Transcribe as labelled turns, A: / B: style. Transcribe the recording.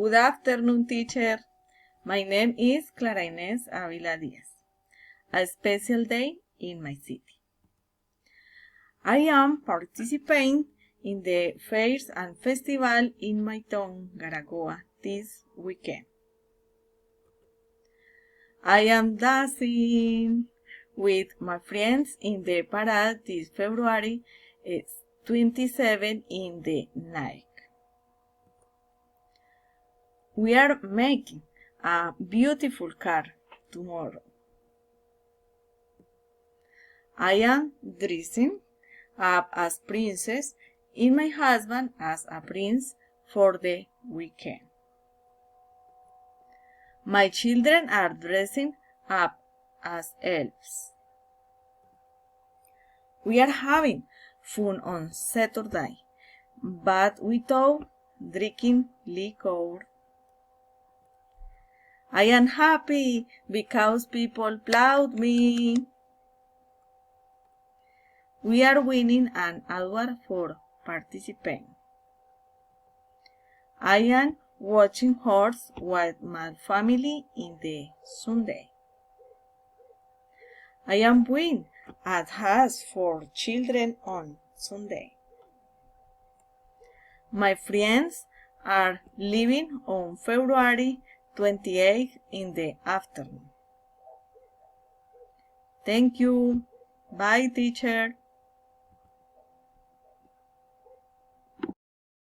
A: Good afternoon, teacher. My name is Clara Inés Avila Diaz. A special day in my city. I am participating in the fairs and festival in my town, Garagoa, this weekend. I am dancing with my friends in the parade this February 27 in the night. We are making a beautiful car tomorrow. I am dressing up as princess and my husband as a prince for the weekend. My children are dressing up as elves. We are having fun on Saturday, but without drinking liquor. I am happy because people applaud me. We are winning an award for participating. I am watching horse with my family in the Sunday. I am winning at house for children on Sunday. My friends are leaving on February 28th in the afternoon. Thank you. Bye, teacher.